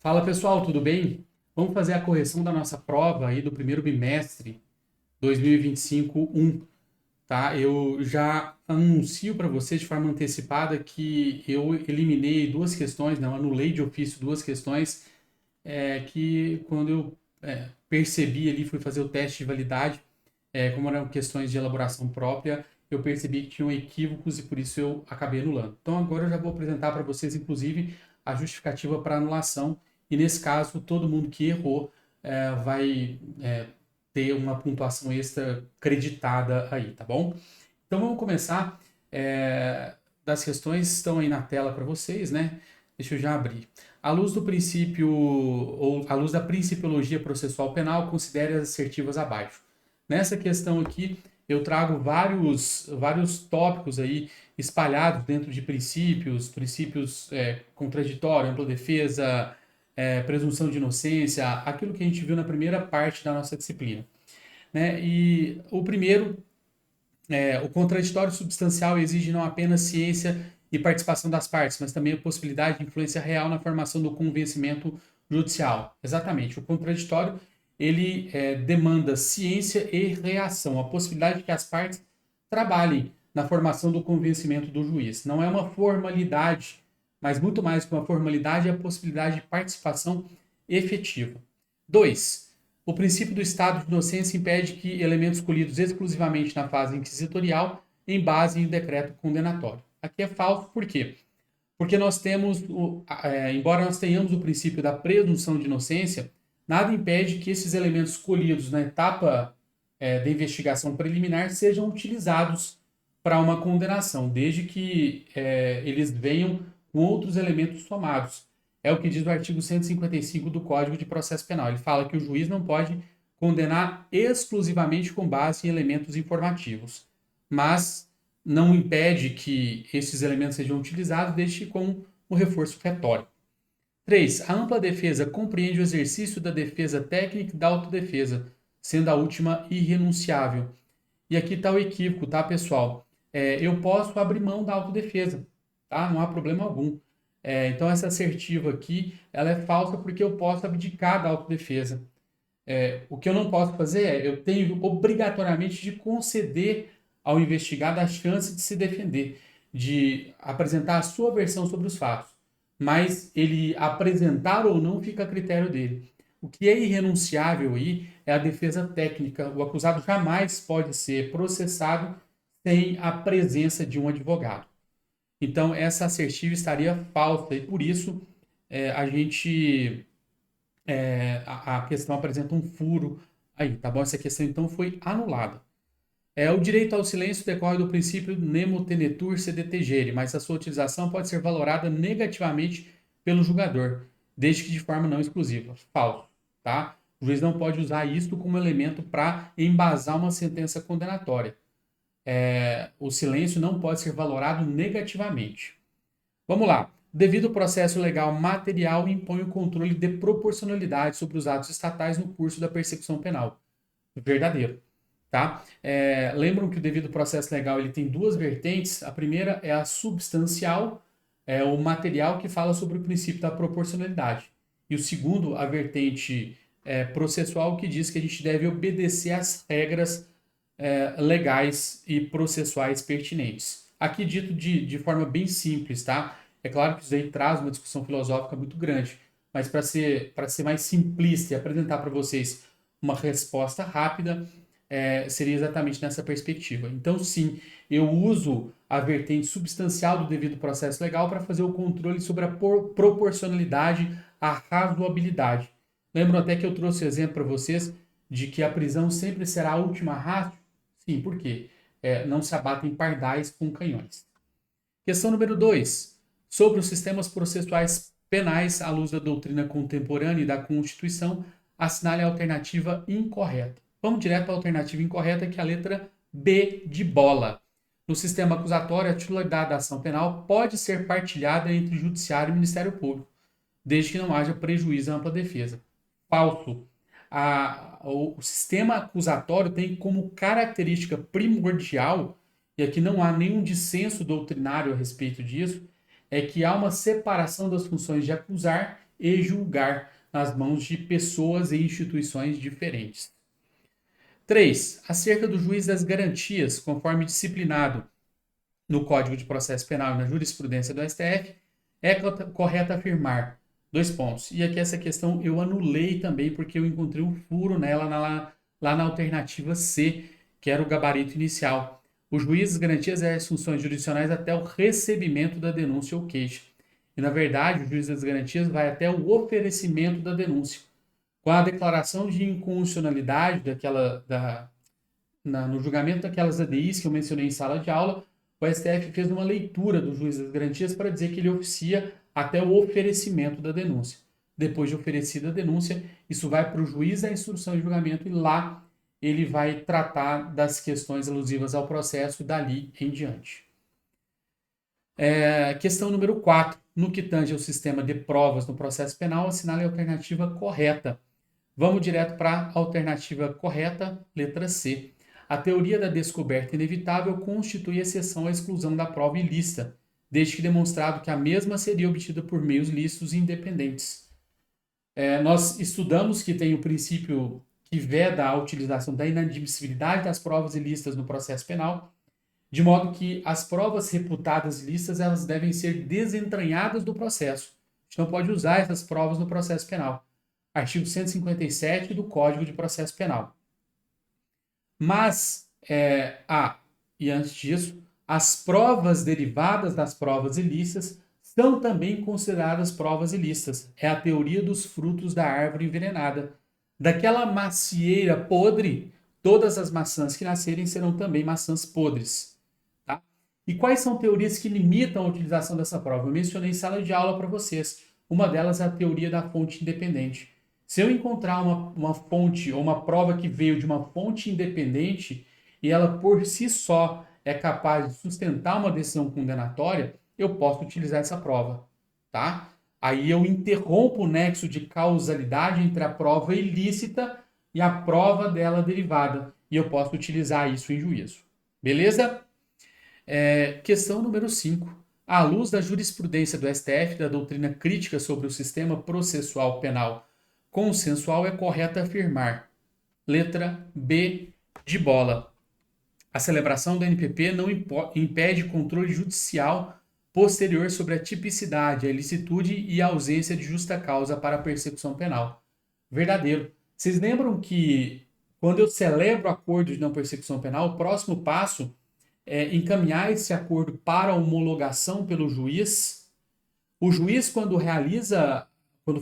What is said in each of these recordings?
Fala pessoal, tudo bem? Vamos fazer a correção da nossa prova aí do primeiro bimestre 2025-1, tá? Eu já anuncio para vocês de forma antecipada que eu eliminei duas questões, não, anulei de ofício duas questões que quando eu percebi ali, fui fazer o teste de validade, como eram questões de elaboração própria, eu percebi que tinham equívocos e por isso eu acabei anulando. Então agora eu já vou apresentar para vocês, inclusive, a justificativa para anulação e nesse caso todo mundo que errou vai ter uma pontuação extra creditada aí, tá bom? Então vamos começar das questões estão aí na tela para vocês, né? Deixa eu já abrir. À luz do princípio, ou à luz da principiologia processual penal, considere as assertivas abaixo. Nessa questão aqui, eu trago vários tópicos aí espalhados dentro de princípios contraditório, ampla defesa, presunção de inocência, aquilo que a gente viu na primeira parte da nossa disciplina. Né? E o primeiro, o contraditório substancial exige não apenas ciência e participação das partes, mas também a possibilidade de influência real na formação do convencimento judicial. Exatamente. O contraditório ele demanda ciência e reação, a possibilidade de que as partes trabalhem na formação do convencimento do juiz. Não é uma formalidade, mas muito mais que uma formalidade é a possibilidade de participação efetiva. 2. O princípio do estado de inocência impede que elementos colhidos exclusivamente na fase inquisitorial em base em decreto condenatório. Aqui é falso, por quê? Porque nós temos, embora nós tenhamos o princípio da presunção de inocência, nada impede que esses elementos colhidos na etapa da investigação preliminar sejam utilizados para uma condenação, desde que eles venham com outros elementos somados. É o que diz o artigo 155 do Código de Processo Penal. Ele fala que o juiz não pode condenar exclusivamente com base em elementos informativos, mas não impede que esses elementos sejam utilizados, desde com o reforço retórico. 3. A ampla defesa compreende o exercício da defesa técnica e da autodefesa, sendo a última irrenunciável. E aqui está o equívoco, tá, pessoal? Eu posso abrir mão da autodefesa, tá? Não há problema algum. Então, essa assertiva aqui, ela é falsa porque eu posso abdicar da autodefesa. O que eu não posso fazer eu tenho obrigatoriamente de conceder ao investigado a chance de se defender, de apresentar a sua versão sobre os fatos. Mas ele apresentar ou não fica a critério dele. O que é irrenunciável aí é a defesa técnica. O acusado jamais pode ser processado sem a presença de um advogado. Então, essa assertiva estaria falsa e por isso a gente a questão apresenta um furo aí, tá bom? Essa questão então foi anulada. O direito ao silêncio decorre do princípio nemo tenetur sed tegere, mas a sua utilização pode ser valorada negativamente pelo julgador, desde que de forma não exclusiva. Falso, tá? O juiz não pode usar isto como elemento para embasar uma sentença condenatória. O silêncio não pode ser valorado negativamente. Vamos lá. Devido ao processo legal material, impõe o controle de proporcionalidade sobre os atos estatais no curso da persecução penal. Verdadeiro. Tá? Lembram que o devido processo legal ele tem duas vertentes. A primeira é a substancial, o material que fala sobre o princípio da proporcionalidade. E o segundo, a vertente processual, que diz que a gente deve obedecer às regras legais e processuais pertinentes. Aqui dito de forma bem simples, tá? É claro que isso aí traz uma discussão filosófica muito grande, mas para ser mais simplista e apresentar para vocês uma resposta rápida, seria exatamente nessa perspectiva. Então, sim, eu uso a vertente substancial do devido processo legal para fazer o controle sobre a proporcionalidade, a razoabilidade. Lembro até que eu trouxe o exemplo para vocês de que a prisão sempre será a última ratio. Sim, por quê? Não se abatem pardais com canhões. Questão número 2. Sobre os sistemas processuais penais à luz da doutrina contemporânea e da Constituição, assinale a alternativa incorreta. Vamos direto para a alternativa incorreta, que é a letra B de bola. No sistema acusatório, a titularidade da ação penal pode ser partilhada entre Judiciário e Ministério Público, desde que não haja prejuízo à ampla defesa. Falso. O sistema acusatório tem como característica primordial, e aqui não há nenhum dissenso doutrinário a respeito disso, é que há uma separação das funções de acusar e julgar nas mãos de pessoas e instituições diferentes. 3. Acerca do juiz das garantias, conforme disciplinado no Código de Processo Penal e na jurisprudência do STF, é correto afirmar dois pontos. E aqui essa questão eu anulei também porque eu encontrei um furo nela lá na alternativa C, que era o gabarito inicial. O juiz das garantias exerce as funções jurisdicionais até o recebimento da denúncia ou queixa. E, na verdade, o juiz das garantias vai até o oferecimento da denúncia. Com a declaração de inconstitucionalidade no julgamento daquelas ADIs que eu mencionei em sala de aula, o STF fez uma leitura do juiz das garantias para dizer que ele oficia até o oferecimento da denúncia. Depois de oferecida a denúncia, isso vai para o juiz da instrução e julgamento e lá ele vai tratar das questões alusivas ao processo dali em diante. Questão número 4. No que tange ao sistema de provas no processo penal, assinale a alternativa correta. Vamos direto para a alternativa correta, letra C. A teoria da descoberta inevitável constitui exceção à exclusão da prova ilícita, desde que demonstrado que a mesma seria obtida por meios lícitos e independentes. Nós estudamos que tem o princípio que veda a utilização da inadmissibilidade das provas ilícitas no processo penal, de modo que as provas reputadas lícitas elas devem ser desentranhadas do processo. A gente não pode usar essas provas no processo penal. Artigo 157 do Código de Processo Penal. Mas, e antes disso, as provas derivadas das provas ilícitas são também consideradas provas ilícitas. É a teoria dos frutos da árvore envenenada. Daquela macieira podre, todas as maçãs que nascerem serão também maçãs podres. Tá? E quais são teorias que limitam a utilização dessa prova? Eu mencionei em sala de aula para vocês. Uma delas é a teoria da fonte independente. Se eu encontrar uma fonte ou uma prova que veio de uma fonte independente e ela por si só é capaz de sustentar uma decisão condenatória, eu posso utilizar essa prova, tá? Aí eu interrompo o nexo de causalidade entre a prova ilícita e a prova dela derivada e eu posso utilizar isso em juízo. Beleza? Questão número 5. À luz da jurisprudência do STF e da doutrina crítica sobre o sistema processual penal consensual, é correto afirmar. Letra B de bola. A celebração do NPP não impede controle judicial posterior sobre a tipicidade, a ilicitude e a ausência de justa causa para a persecução penal. Verdadeiro. Vocês lembram que quando eu celebro acordo de não persecução penal, o próximo passo é encaminhar esse acordo para homologação pelo juiz? O juiz, quando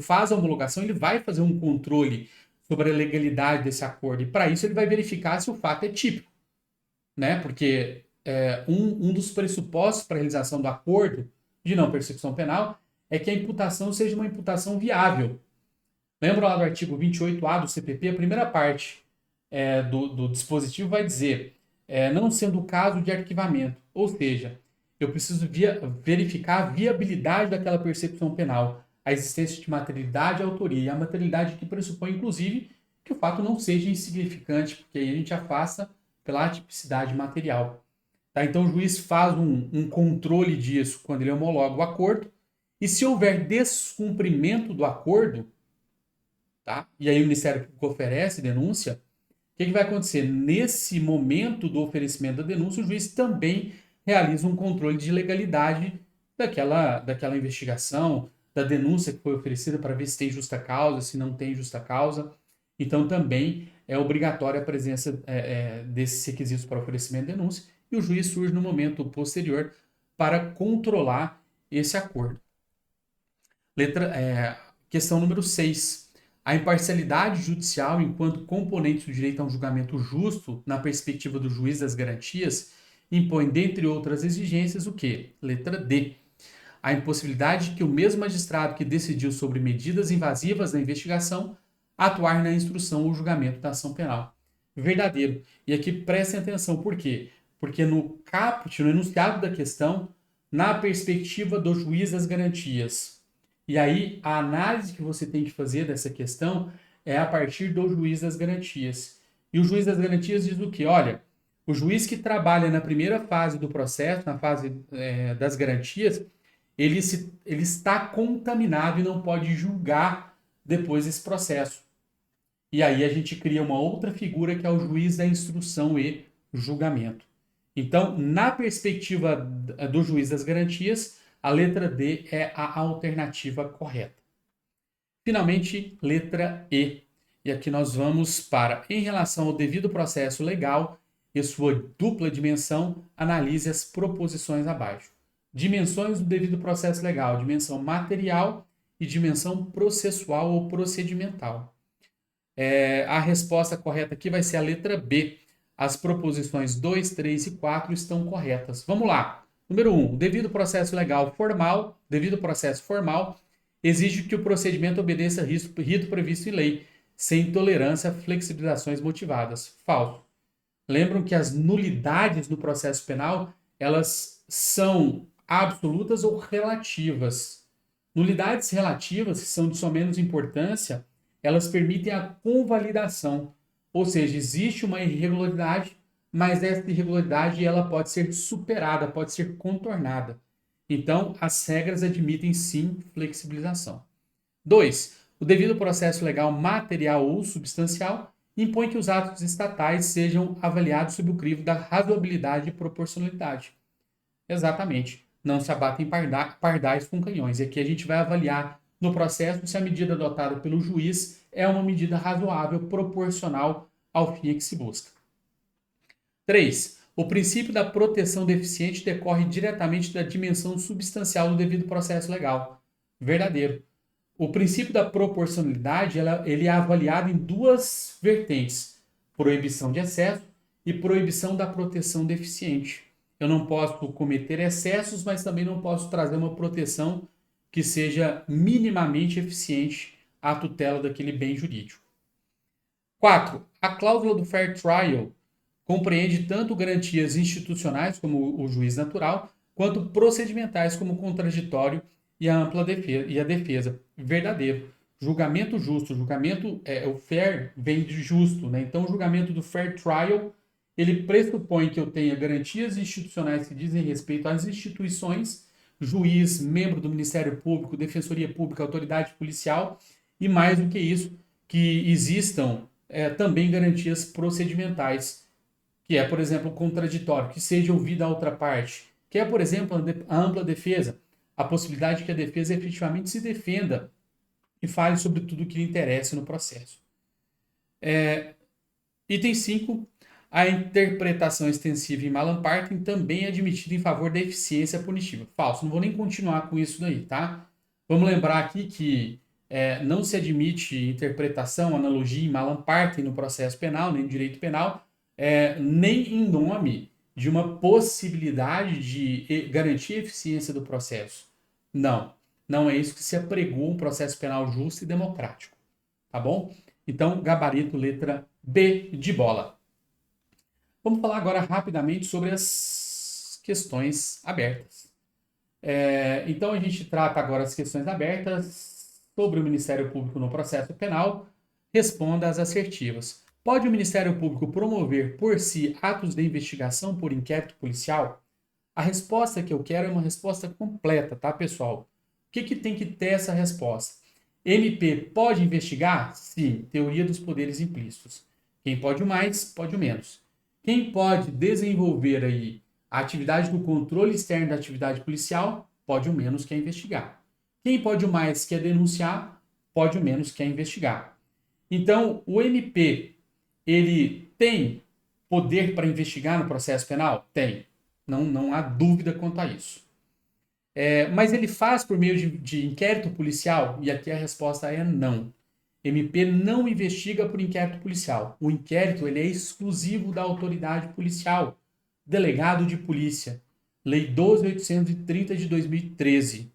faz a homologação, ele vai fazer um controle sobre a legalidade desse acordo. E para isso ele vai verificar se o fato é típico, né? Porque um dos pressupostos para a realização do acordo de não persecução penal é que a imputação seja uma imputação viável. Lembra lá do artigo 28A do CPP? A primeira parte do dispositivo vai dizer não sendo o caso de arquivamento. Ou seja, eu preciso verificar a viabilidade daquela persecução penal, a existência de materialidade e autoria. E a materialidade que pressupõe, inclusive, que o fato não seja insignificante, porque aí a gente afasta pela atipicidade material. Tá? Então, o juiz faz um controle disso quando ele homologa o acordo, e se houver descumprimento do acordo, tá? E aí o Ministério Público oferece denúncia, o que vai acontecer? Nesse momento do oferecimento da denúncia, o juiz também realiza um controle de legalidade daquela investigação, da denúncia que foi oferecida para ver se tem justa causa, se não tem justa causa. Então, também é obrigatória a presença desses requisitos para oferecimento de denúncia e o juiz surge no momento posterior para controlar esse acordo. Questão número 6. A imparcialidade judicial, enquanto componente do direito a um julgamento justo, na perspectiva do juiz das garantias, impõe, dentre outras exigências, o quê? Letra D. A impossibilidade de que o mesmo magistrado que decidiu sobre medidas invasivas da investigação atuar na instrução ou julgamento da ação penal. Verdadeiro. E aqui prestem atenção, por quê? Porque no caput, no enunciado da questão, na perspectiva do juiz das garantias. E aí, a análise que você tem que fazer dessa questão é a partir do juiz das garantias. E o juiz das garantias diz o quê? Olha, o juiz que trabalha na primeira fase do processo, na fase das garantias, ele está contaminado e não pode julgar depois desse processo. E aí a gente cria uma outra figura que é o juiz da instrução e julgamento. Então, na perspectiva do juiz das garantias, a letra D é a alternativa correta. Finalmente, letra E. E aqui nós vamos para, em relação ao devido processo legal e sua dupla dimensão, analise as proposições abaixo. Dimensões do devido processo legal: dimensão material e dimensão processual ou procedimental. A resposta correta aqui vai ser a letra B. As proposições 2, 3 e 4 estão corretas. Vamos lá. Número 1. Devido processo legal formal, devido processo formal, exige que o procedimento obedeça rito previsto em lei, sem tolerância a flexibilizações motivadas. Falso. Lembram que as nulidades no processo penal, elas são absolutas ou relativas. Nulidades relativas, que são de só menos importância, elas permitem a convalidação. Ou seja, existe uma irregularidade, mas essa irregularidade ela pode ser superada, pode ser contornada. Então, as regras admitem sim flexibilização. 2. O devido processo legal material ou substancial impõe que os atos estatais sejam avaliados sob o crivo da razoabilidade e proporcionalidade. Exatamente. Não se abatem pardais com canhões. E aqui a gente vai avaliar no processo se a medida adotada pelo juiz é uma medida razoável, proporcional ao fim que se busca. 3. O princípio da proteção deficiente decorre diretamente da dimensão substancial do devido processo legal. Verdadeiro. O princípio da proporcionalidade ele é avaliado em duas vertentes: proibição de excesso e proibição da proteção deficiente. Eu não posso cometer excessos, mas também não posso trazer uma proteção que seja minimamente eficiente à tutela daquele bem jurídico. 4. A cláusula do fair trial compreende tanto garantias institucionais, como o juiz natural, quanto procedimentais, como o contraditório e a ampla defesa, e a defesa. Verdadeiro. Julgamento justo. O fair vem de justo, né? Então, o julgamento do fair trial, ele pressupõe que eu tenha garantias institucionais que dizem respeito às instituições, juiz, membro do Ministério Público, Defensoria Pública, autoridade policial, e mais do que isso, que existam também garantias procedimentais, que é, por exemplo, o contraditório, que seja ouvida a outra parte, que é, por exemplo, a ampla defesa, a possibilidade de que a defesa efetivamente se defenda e fale sobre tudo o que lhe interessa no processo. Item 5. A interpretação extensiva em malam partem também é admitida em favor da eficiência punitiva. Falso. Não vou nem continuar com isso daí, tá? Vamos lembrar aqui que não se admite interpretação, analogia em malam partem no processo penal, nem no direito penal, nem em nome de uma possibilidade de garantir a eficiência do processo. Não. Não é isso que se apregou um processo penal justo e democrático. Tá bom? Então, gabarito letra B de bola. Vamos falar agora rapidamente sobre as questões abertas. Então, a gente trata agora as questões abertas sobre o Ministério Público no processo penal. Responda as assertivas. Pode o Ministério Público promover por si atos de investigação por inquérito policial? A resposta que eu quero é uma resposta completa, tá, pessoal? O que tem que ter essa resposta? MP pode investigar? Sim, teoria dos poderes implícitos. Quem pode o mais, pode o menos. Quem pode desenvolver aí a atividade do controle externo da atividade policial, pode o menos, que é investigar. Quem pode o mais, que é denunciar, pode o menos, que é investigar. Então, o MP, ele tem poder para investigar no processo penal? Tem. Não há dúvida quanto a isso. Mas ele faz por meio de inquérito policial? E aqui a resposta é não. MP não investiga por inquérito policial. O inquérito ele é exclusivo da autoridade policial, delegado de polícia. Lei 12.830 de 2013.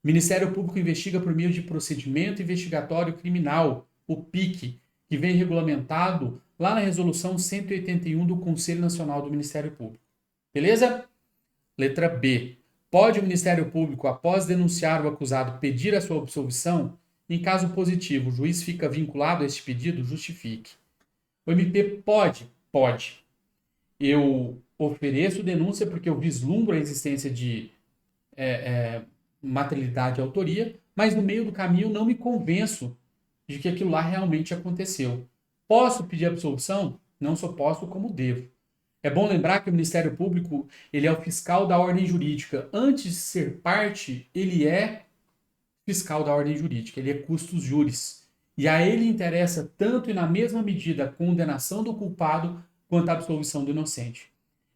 Ministério Público investiga por meio de procedimento investigatório criminal, o PIC, que vem regulamentado lá na resolução 181 do Conselho Nacional do Ministério Público. Beleza? Letra B. Pode o Ministério Público, após denunciar o acusado, pedir a sua absolvição? Em caso positivo, o juiz fica vinculado a este pedido? Justifique. O MP pode? Pode. Eu ofereço denúncia porque eu vislumbro a existência de materialidade e autoria, mas no meio do caminho eu não me convenço de que aquilo lá realmente aconteceu. Posso pedir absolvição? Não só posso, como devo. É bom lembrar que o Ministério Público ele é o fiscal da ordem jurídica. Antes de ser parte, ele é fiscal da ordem jurídica, ele é custos juris. E a ele interessa tanto e na mesma medida a condenação do culpado quanto a absolvição do inocente.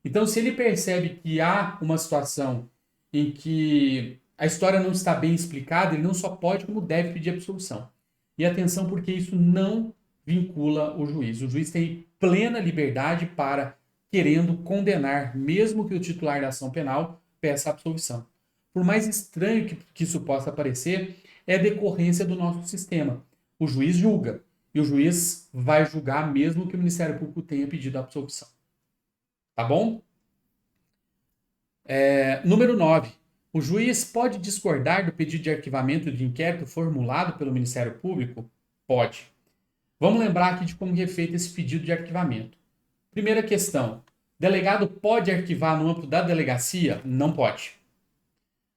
Então, se ele percebe que há uma situação em que a história não está bem explicada, ele não só pode, como deve pedir absolvição. E atenção, porque isso não vincula o juiz. O juiz tem plena liberdade para, querendo condenar, mesmo que o titular da ação penal peça absolvição. Por mais estranho que isso possa parecer, é decorrência do nosso sistema. O juiz julga, e o juiz vai julgar mesmo que o Ministério Público tenha pedido a absolvição. Tá bom? Número 9. O juiz pode discordar do pedido de arquivamento de inquérito formulado pelo Ministério Público? Pode. Vamos lembrar aqui de como é feito esse pedido de arquivamento. Primeira questão. Delegado pode arquivar no âmbito da delegacia? Não pode.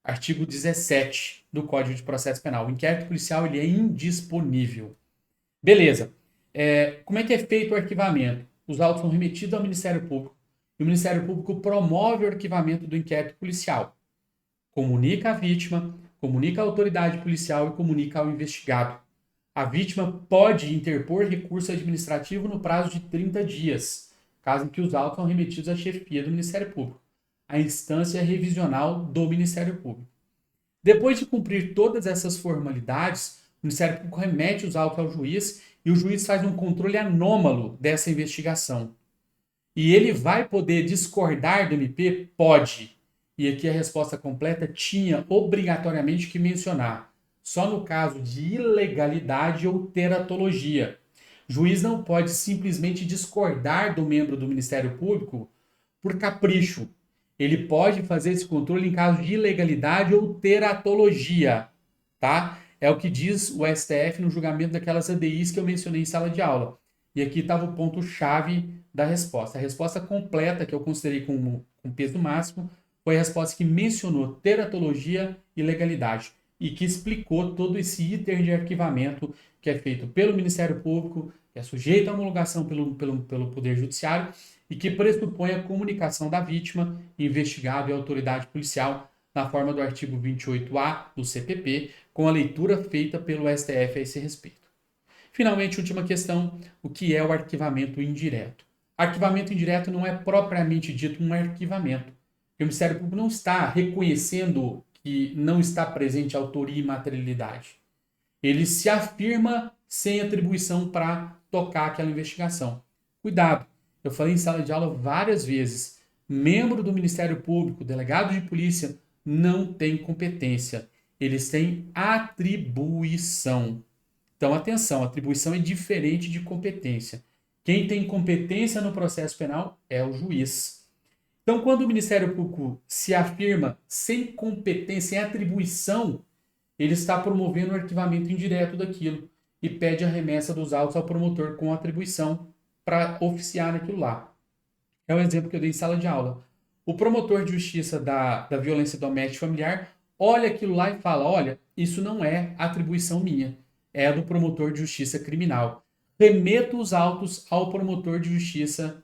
Artigo 17 do Código de Processo Penal. O inquérito policial ele é indisponível. Beleza. Como é que é feito o arquivamento? Os autos são remetidos ao Ministério Público e o Ministério Público promove o arquivamento do inquérito policial. Comunica à vítima, comunica à autoridade policial e comunica ao investigado. A vítima pode interpor recurso administrativo no prazo de 30 dias, caso em que os autos são remetidos à chefia do Ministério Público, a instância revisional do Ministério Público. Depois de cumprir todas essas formalidades, o Ministério Público remete os autos ao juiz e o juiz faz um controle anômalo dessa investigação. E ele vai poder discordar do MP? Pode. E aqui a resposta completa tinha obrigatoriamente que mencionar só no caso de ilegalidade ou teratologia. O juiz não pode simplesmente discordar do membro do Ministério Público por capricho. Ele pode fazer esse controle em caso de ilegalidade ou teratologia, tá? É o que diz o STF no julgamento daquelas ADIs que eu mencionei em sala de aula. E aqui estava o ponto-chave da resposta. A resposta completa, que eu considerei com peso máximo, foi a resposta que mencionou teratologia e legalidade e que explicou todo esse item de arquivamento que é feito pelo Ministério Público, que é sujeito à homologação pelo Poder Judiciário e que pressupõe a comunicação da vítima, investigado e autoridade policial na forma do artigo 28A do CPP, com a leitura feita pelo STF a esse respeito. Finalmente, última questão, o que é o arquivamento indireto? Arquivamento indireto não é propriamente dito um arquivamento, porque o Ministério Público não está reconhecendo que não está presente autoria e materialidade. Ele se afirma sem atribuição para tocar aquela investigação. Cuidado, eu falei em sala de aula várias vezes, membro do Ministério Público, delegado de polícia, não tem competência. Eles têm atribuição. Então, atenção, atribuição é diferente de competência. Quem tem competência no processo penal é o juiz. Então, quando o Ministério Público se afirma sem competência, sem atribuição, ele está promovendo o arquivamento indireto daquilo e pede a remessa dos autos ao promotor com atribuição para oficiar naquilo lá. É um exemplo que eu dei em sala de aula. O promotor de justiça da violência doméstica e familiar olha aquilo lá e fala, olha, isso não é atribuição minha, é do promotor de justiça criminal. Remeto os autos ao promotor de justiça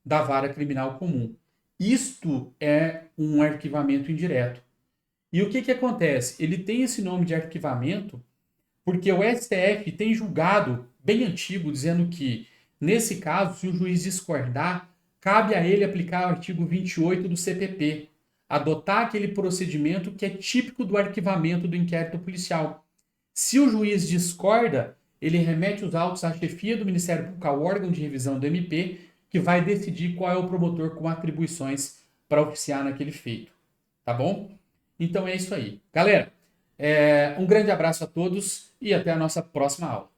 da vara criminal comum. Isto é um arquivamento indireto. E o que acontece? Ele tem esse nome de arquivamento porque o STF tem julgado, bem antigo, dizendo que, nesse caso, se o juiz discordar, cabe a ele aplicar o artigo 28 do CPP, adotar aquele procedimento que é típico do arquivamento do inquérito policial. Se o juiz discorda, ele remete os autos à chefia do Ministério Público, ao órgão de revisão do MP, que vai decidir qual é o promotor com atribuições para oficiar naquele feito. Tá bom? Então é isso aí. Galera, um grande abraço a todos e até a nossa próxima aula.